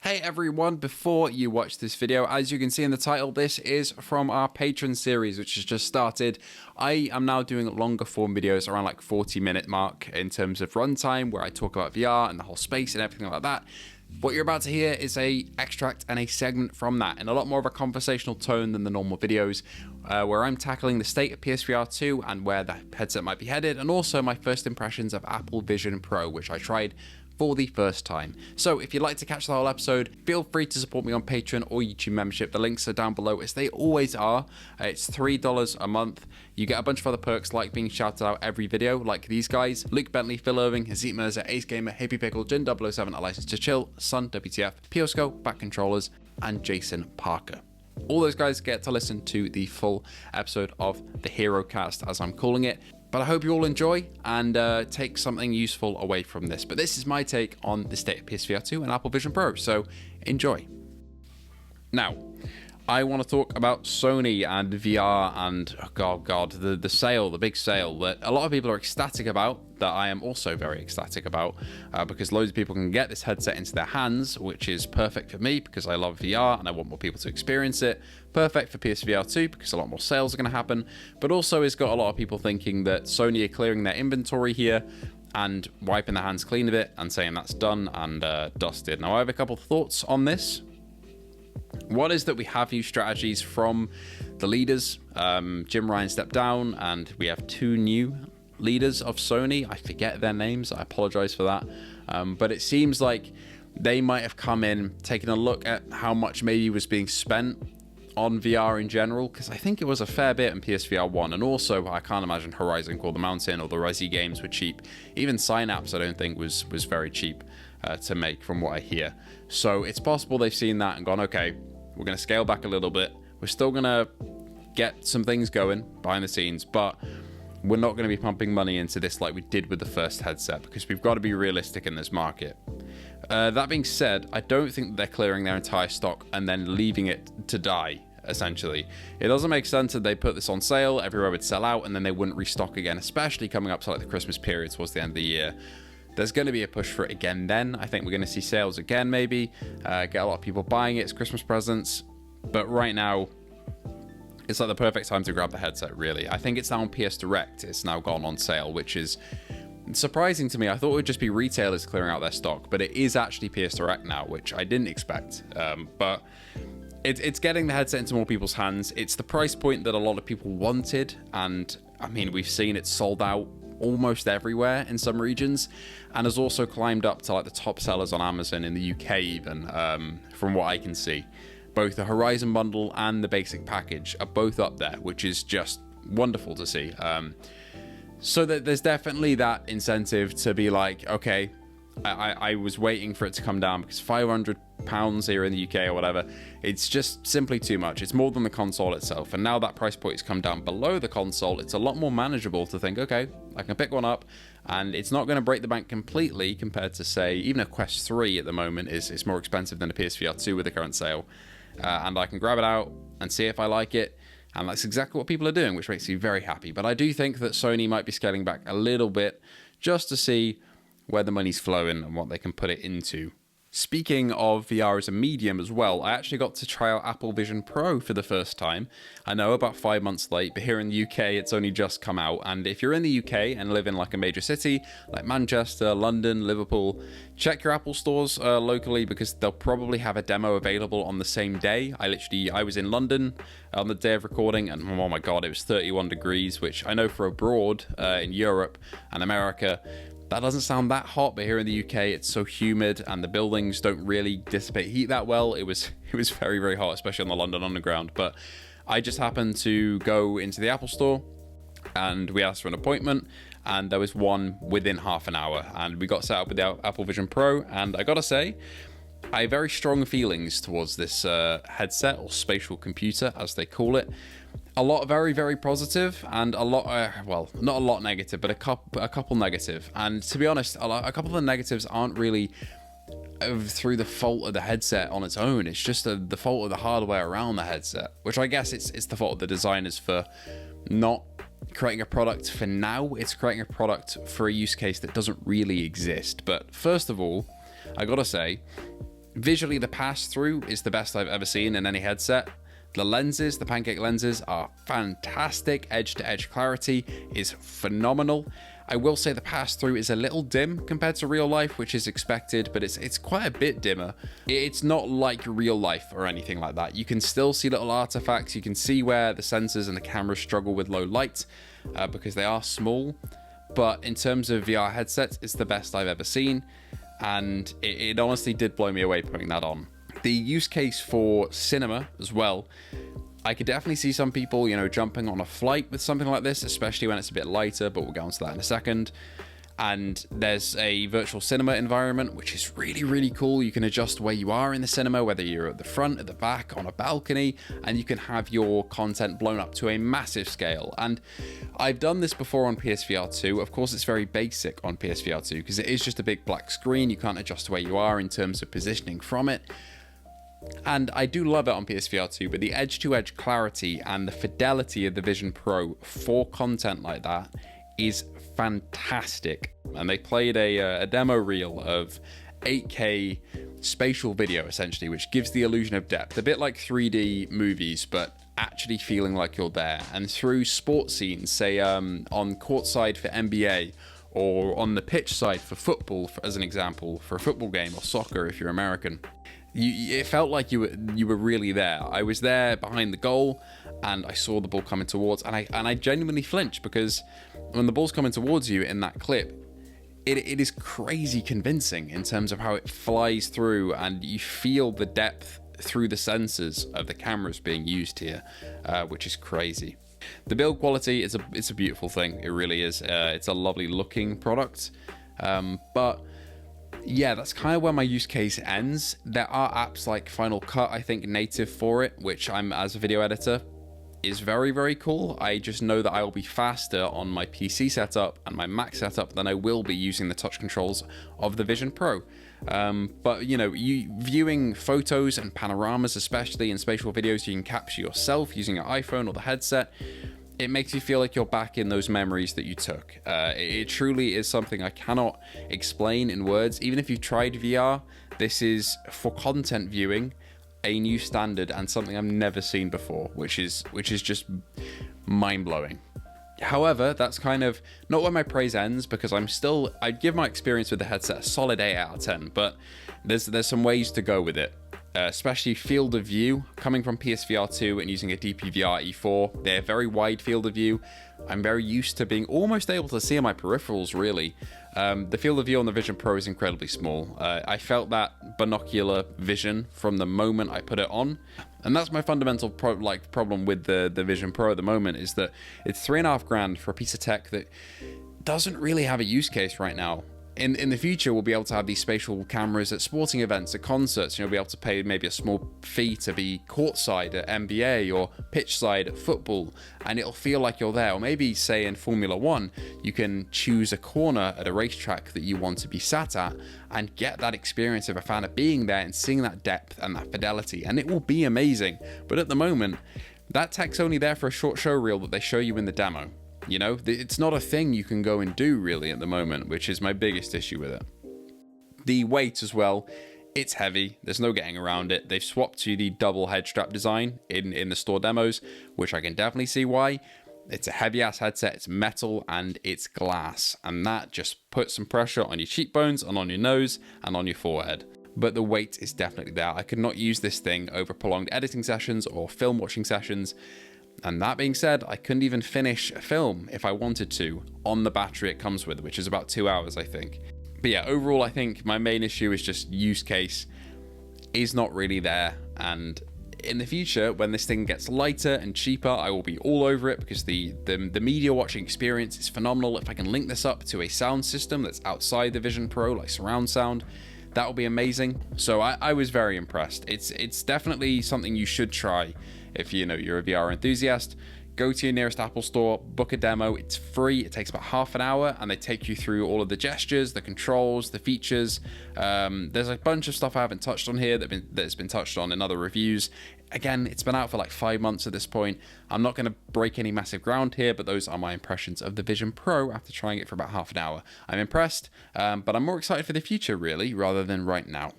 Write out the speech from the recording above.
Hey everyone, before you watch this video, as you can see in the title, this is from our Patreon series, which has just started. I am now doing longer form videos around like 40-minute mark in terms of runtime, where I talk about VR and the whole space and everything like that. What you're about to hear is a extract and a segment from that in a lot more of a conversational tone than the normal videos, where I'm tackling the state of PSVR 2 and where the headset might be headed, and also my first impressions of Apple Vision Pro, which I tried for the first time. So if you'd like to catch the whole episode, feel free to support me on Patreon or YouTube membership. The links are down below, as they always are. It's $3 a month. You get a bunch of other perks like being shouted out every video, like these guys: Luke Bentley, Phil Irving, Hazit Mirza, Ace Gamer, Hippie Pickle, Jin007, A License to Chill, Sun, WTF, Piosco, Back Controllers, and Jason Parker. All those guys get to listen to the full episode of the Hero Cast, as I'm calling it. But I hope you all enjoy and take something useful away from this. But this is my take on the state of PSVR 2 and Apple Vision Pro, so enjoy. Now, I want to talk about Sony and VR and, oh god, the sale, the big sale that a lot of people are ecstatic about, that I am also very ecstatic about, because loads of people can get this headset into their hands, which is perfect for me because I love VR and I want more people to experience it. Perfect for PSVR 2 because a lot more sales are going to happen, but also it's got a lot of people thinking that Sony are clearing their inventory here and wiping their hands clean of it and saying that's done and dusted. Now, I have a couple of thoughts on this. One is that we have used strategies from the leaders. Jim Ryan stepped down and we have two new leaders of Sony. I forget their names, I apologize for that, but it seems like they might have come in, taken a look at how much maybe was being spent on VR in general, because I think it was a fair bit in PSVR 1, and also I can't imagine Horizon Call the Mountain or the Resi games were cheap. Even Synapse I don't think was very cheap to make, from what I hear. So it's possible they've seen that and gone, okay, we're going to scale back a little bit, we're still going to get some things going behind the scenes, but we're not going to be pumping money into this like we did with the first headset, because we've got to be realistic in this market. That being said, I don't think that they're clearing their entire stock and then leaving it to die, essentially. It doesn't make sense that they put this on sale, everywhere would sell out, and then they wouldn't restock again, especially coming up to like the Christmas period towards the end of the year. There's going to be a push for it again then. I think we're going to see sales again, maybe. Get a lot of people buying it as Christmas presents. But right now, it's like the perfect time to grab the headset, really. I think it's now on PS Direct. It's now gone on sale, which is surprising to me. I thought it would just be retailers clearing out their stock, but it is actually PS Direct now, which I didn't expect. But it's getting the headset into more people's hands. It's the price point that a lot of people wanted, and I mean, we've seen it sold out almost everywhere in some regions, and has also climbed up to like the top sellers on Amazon in the UK even, from what I can see. Both the Horizon bundle and the basic package are both up there, which is just wonderful to see. So that there's definitely that incentive to be like, okay, I was waiting for it to come down, because £500 here in the UK or whatever, it's just simply too much. It's more than the console itself, and now that price point has come down below the console, it's a lot more manageable to think, okay, I can pick one up and it's not going to break the bank completely compared to, say, even a Quest 3 at the moment is more expensive than a PSVR 2 with the current sale, and I can grab it out and see if I like it. And that's exactly what people are doing, which makes me very happy. But I do think that Sony might be scaling back a little bit just to see where the money's flowing and what they can put it into. Speaking of VR as a medium as well, I actually got to try out Apple Vision Pro for the first time. I know, about 5 months late, but here in the UK it's only just come out. And if you're in the UK and live in like a major city like Manchester, London, Liverpool, check your Apple stores locally, because they'll probably have a demo available on the same day. I was in London on the day of recording, and oh my god, it was 31 degrees, which I know for abroad in Europe and America, that doesn't sound that hot, but here in the UK it's so humid and the buildings don't really dissipate heat that well. It was very, very hot, especially on the London Underground. But I just happened to go into the Apple store and we asked for an appointment, and there was one within half an hour, and we got set up with the Apple Vision Pro. And I gotta say, I have very strong feelings towards this headset, or spatial computer as they call it. A lot very, very positive, and a lot, well, not a lot negative, but a couple negative. And to be honest, a couple of the negatives aren't really through the fault of the headset on its own. It's just the fault of the hardware around the headset, which I guess it's the fault of the designers for not creating a product for now. It's creating a product for a use case that doesn't really exist. But first of all, I gotta say, Visually, the pass-through is the best I've ever seen in any headset. The lenses, the pancake lenses, are fantastic. Edge-to-edge clarity is phenomenal. I will say the pass-through is a little dim compared to real life, which is expected, but it's quite a bit dimmer. It's not like real life or anything like that. You can still see little artifacts. You can see where the sensors and the camera struggle with low light because they are small. But in terms of VR headsets, it's the best I've ever seen. And it honestly did blow me away putting that on. The use case for cinema as well, I could definitely see some people, you know, jumping on a flight with something like this, especially when it's a bit lighter, but we'll get onto that in a second. And there's a virtual cinema environment, which is really, really cool. You can adjust where you are in the cinema, whether you're at the front, at the back, on a balcony, and you can have your content blown up to a massive scale. And I've done this before on PSVR2. Of course, it's very basic on PSVR2 because it is just a big black screen. You can't adjust where you are in terms of positioning from it. And I do love it on PSVR2, but the edge-to-edge clarity and the fidelity of the Vision Pro for content like that is fantastic. And they played a demo reel of 8K spatial video, essentially, which gives the illusion of depth, a bit like 3D movies, but actually feeling like you're there. And through sports scenes, say on courtside for NBA, or on the pitch side for football, as an example, for a football game, or soccer if you're American, it felt like you were really there. I was there behind the goal, and I saw the ball coming towards, and I genuinely flinched because when the ball's coming towards you in that clip, it is crazy convincing in terms of how it flies through, and you feel the depth through the sensors of the cameras being used here, which is crazy. The build quality is it's a beautiful thing. It really is. It's a lovely looking product, but yeah, that's kind of where my use case ends. There are apps like Final Cut, I think, native for it, which I'm, as a video editor, is very, very cool. I just know that I will be faster on my PC setup and my Mac setup than I will be using the touch controls of the Vision Pro. But, you know, viewing photos and panoramas, especially in spatial videos, you can capture yourself using your iPhone or the headset. It makes you feel like you're back in those memories that you took. It truly is something I cannot explain in words. Even if you've tried VR, this is, for content viewing, a new standard and something I've never seen before, which is just mind-blowing. However, that's kind of not where my praise ends, because I'd give my experience with the headset a solid 8 out of 10, but there's some ways to go with it. Especially field of view, coming from PSVR2 and using a DPVR E4, they're very wide field of view. I'm very used to being almost able to see my peripherals, really. The field of view on the Vision Pro is incredibly small. I felt that binocular vision from the moment I put it on, and that's my fundamental problem with the Vision Pro at the moment, is that it's $3.5 grand for a piece of tech that doesn't really have a use case right now. In the future, we'll be able to have these spatial cameras at sporting events, at concerts. You'll be able to pay maybe a small fee to be courtside at NBA or pitchside at football, and it'll feel like you're there. Or maybe, say, in Formula One, you can choose a corner at a racetrack that you want to be sat at and get that experience of a fan of being there and seeing that depth and that fidelity, and it will be amazing. But at the moment, that tech's only there for a short show reel that they show you in the demo. You know, it's not a thing you can go and do really at the moment, which is my biggest issue with it. The weight as well, it's heavy. There's no getting around it. They've swapped to the double head strap design in the store demos, which I can definitely see why. It's a heavy ass headset, it's metal and it's glass, and that just puts some pressure on your cheekbones and on your nose and on your forehead. But the weight is definitely there. I could not use this thing over prolonged editing sessions or film watching sessions. And that being said, I couldn't even finish a film if I wanted to on the battery it comes with, which is about 2 hours, I think. But yeah, overall, I think my main issue is just use case is not really there. And in the future, when this thing gets lighter and cheaper, I will be all over it, because the media watching experience is phenomenal. If I can link this up to a sound system that's outside the Vision Pro, like surround sound, that will be amazing. So I was very impressed. It's definitely something you should try. If you're a VR enthusiast, go to your nearest Apple store, book a demo. It's free. It takes about half an hour, and they take you through all of the gestures, the controls, the features. There's a bunch of stuff I haven't touched on here that's been touched on in other reviews. Again, it's been out for like 5 months at this point. I'm not going to break any massive ground here, but those are my impressions of the Vision Pro after trying it for about half an hour. I'm impressed, but I'm more excited for the future, really, rather than right now.